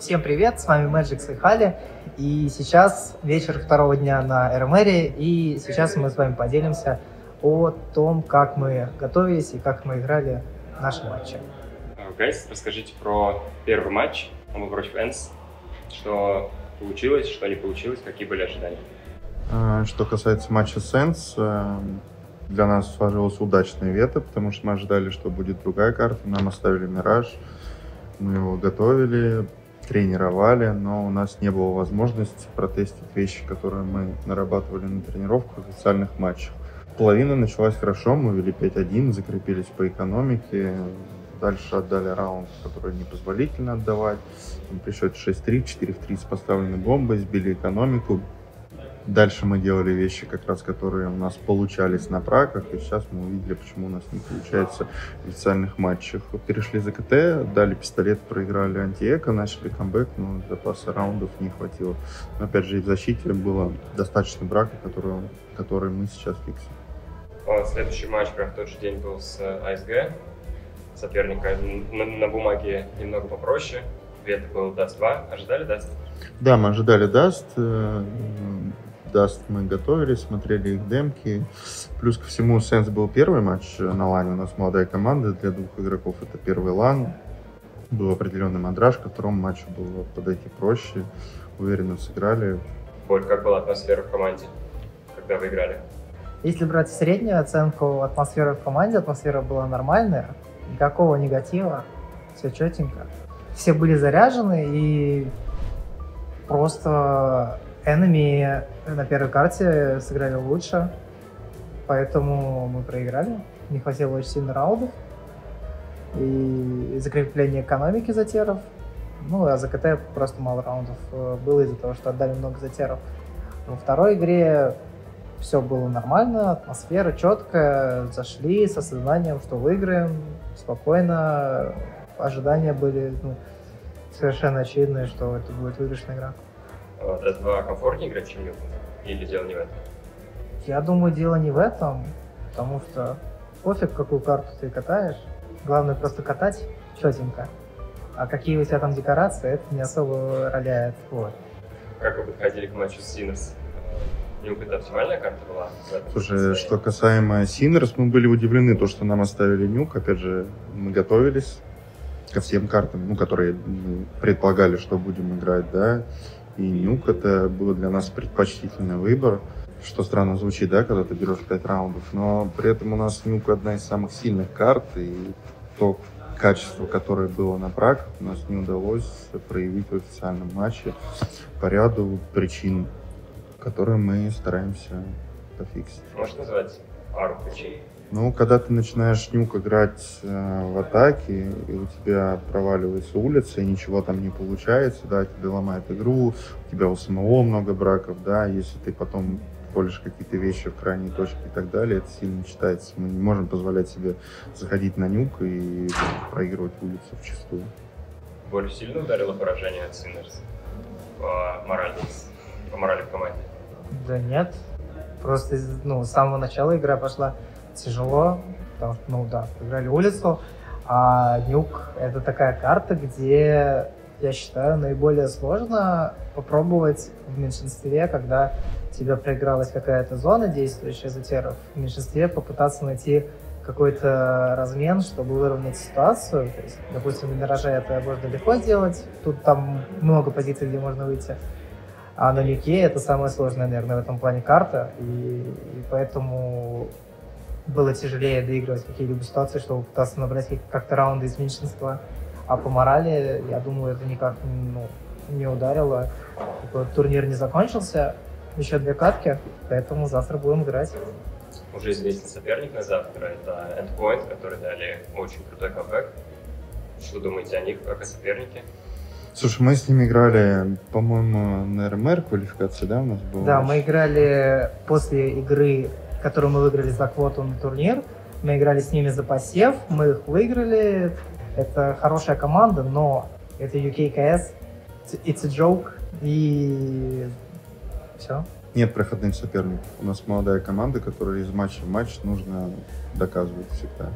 Всем привет, с вами Magic Сайхали, и сейчас вечер второго дня на РМРе, и сейчас мы с вами поделимся о том, как мы готовились и как мы играли наши матчи. Гайс, расскажите про первый матч, он был против Энс, что получилось, что не получилось, какие были ожидания? Что касается матча с Энс, для нас сложилась удачная вета, потому что мы ожидали, что будет другая карта, нам оставили Мираж, мы его готовили, тренировали, но у нас не было возможности протестить вещи, которые мы нарабатывали на тренировках в официальных матчах. Половина началась хорошо, мы вели 5-1, закрепились по экономике, дальше отдали раунд, который непозволительно отдавать. При счете 6-3, 4-3 с поставленной бомбой, сбили экономику. Дальше мы делали вещи, как раз которые у нас получались на праках, и сейчас мы увидели, почему у нас не получается в официальных матчах. Перешли за КТ, дали пистолет, проиграли антиэко, начали камбэк, но запаса раундов не хватило. Но опять же и в защите было достаточно брака, который мы сейчас фиксим. Следующий матч прям в тот же день был с АСГ. Соперника на бумаге немного попроще. Вето был Даст 2. Ожидали Даст? Да, мы ожидали Даст. Даст мы готовились, смотрели их демки. Плюс ко всему, Сенс был первый матч на лане. У нас молодая команда, для двух игроков это первый лан. Был определенный мандраж, ко второму матчу было подойти проще. Уверенно сыграли. Боль, как была атмосфера в команде, когда вы играли? Если брать среднюю оценку атмосферы в команде, атмосфера была нормальная, никакого негатива, все четенько. Все были заряжены, и просто Enemy на первой карте сыграли лучше, поэтому мы проиграли. Не хватило очень сильно раундов и закрепление экономики затеров. Ну, а за КТ просто мало раундов было из-за того, что отдали много затеров. Во второй игре все было нормально, атмосфера четкая, зашли с осознанием, что выиграем, спокойно. Ожидания были совершенно очевидные, что это будет выигрышная игра. Даст-2 комфортнее играть, чем Нюк? Или дело не в этом? Я думаю, дело не в этом, потому что пофиг, какую карту ты катаешь. Главное просто катать четенько. А какие у тебя там декорации, это не особо роляет. Вот. Как вы подходили к матчу с Синерс? Нюк — это оптимальная карта была? Слушай, что касаемо Синерс, мы были удивлены, то, что нам оставили Нюк. Опять же, мы готовились ко всем картам, которые мы предполагали, что будем играть, да. И Нюк — это был для нас предпочтительный выбор. Что странно звучит, да, когда ты берешь 5 раундов, но при этом у нас Нюк одна из самых сильных карт, и то качество, которое было на праках, у нас не удалось проявить в официальном матче по ряду причин, которые мы стараемся пофиксить. Можешь назвать пару причин? Ну, когда ты начинаешь Нюк играть в атаке, и у тебя проваливается улица, и ничего там не получается, да, тебе ломает игру, у тебя у самого много браков, да, если ты потом колешь какие-то вещи в крайней точке и так далее, это сильно читается. Мы не можем позволять себе заходить на Нюк и проигрывать улицу вчистую. Боль сильно ударило поражение от Синерс по морали в команде? Да нет, просто с самого начала игра пошла тяжело, потому что, играли улицу, а Нюк — это такая карта, где, я считаю, наиболее сложно попробовать в меньшинстве, когда тебе проигралась какая-то зона, действующая затеров, в меньшинстве попытаться найти какой-то размен, чтобы выровнять ситуацию. То есть, допустим, в Мираже это можно легко сделать, тут там много позиций, где можно выйти. А на Нюке это самая сложная, наверное, в этом плане карта, и поэтому было тяжелее доигрывать какие-либо ситуации, чтобы пытаться набрать как-то раунды из меньшинства. А по морали, я думаю, это никак не ударило. Турнир не закончился, еще 2 катки, поэтому завтра будем играть. Уже известен соперник на завтра, это Endpoint, которые дали очень крутой камбэк. Что думаете о них, как о сопернике? Слушай, мы с ними играли, по-моему, на РМР квалификации, да, у нас было? Да, мы играли после игры, которую мы выиграли за квоту на турнир. Мы играли с ними за посев, мы их выиграли. Это хорошая команда, но это UKKS, it's a joke, и все. Нет проходных соперников. У нас молодая команда, которая из матча в матч нужно доказывать всегда.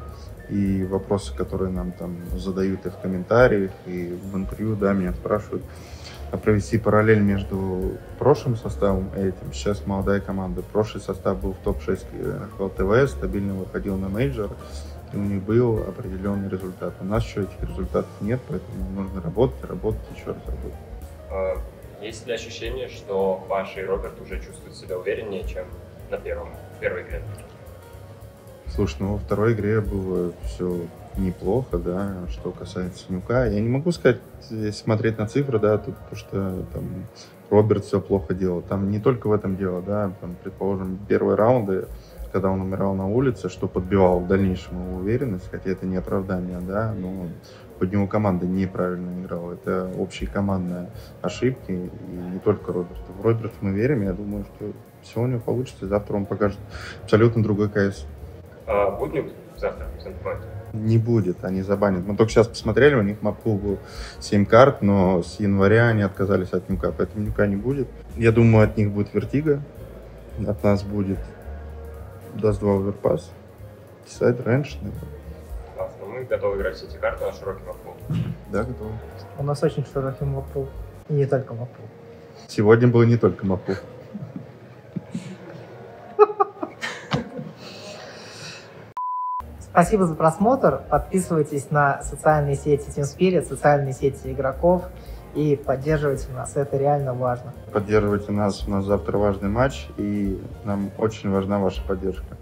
и вопросы, которые нам там задают и в комментариях, и в интервью, да, меня спрашивают, а провести параллель между прошлым составом и этим. Сейчас молодая команда. Прошлый состав был в топ-6 ЛТВ, стабильно выходил на мейджор, и у них был определенный результат. У нас еще этих результатов нет, поэтому нужно работать, еще раз работать. Есть ли ощущение, что Паша и Роберт уже чувствуют себя увереннее, чем на первой игре? Слушай, ну во второй игре было все неплохо, да, что касается Нюка. Я не могу сказать, если смотреть на цифры, да, тут, потому что там Роберт все плохо делал. Там не только в этом дело, да, там, предположим, первые раунды, когда он умирал на улице, что подбивало в дальнейшем его уверенность, хотя это не оправдание, да, но под него команда неправильно играла. Это общие командные ошибки, и не только Роберт. В Роберта мы верим, я думаю, что все у него получится, и завтра он покажет абсолютно другой КС. Будет Нюк завтра в Центрпоинте? Не будет, они забанят. Мы только сейчас посмотрели, у них маппул был 7 карт, но с января они отказались от Нюка, поэтому Нюка не будет. Я думаю, от них будет Вертига, от нас будет Даст 2 Оверпас, Decide Range. Классно, мы готовы играть все эти карты на широкий маппул. Да, готовы. У нас очень широкий маппул. И не только маппул. Сегодня был не только маппул. Спасибо за просмотр. Подписывайтесь на социальные сети Team Spirit, социальные сети игроков и поддерживайте нас. Это реально важно. Поддерживайте нас. У нас завтра важный матч, и нам очень важна ваша поддержка.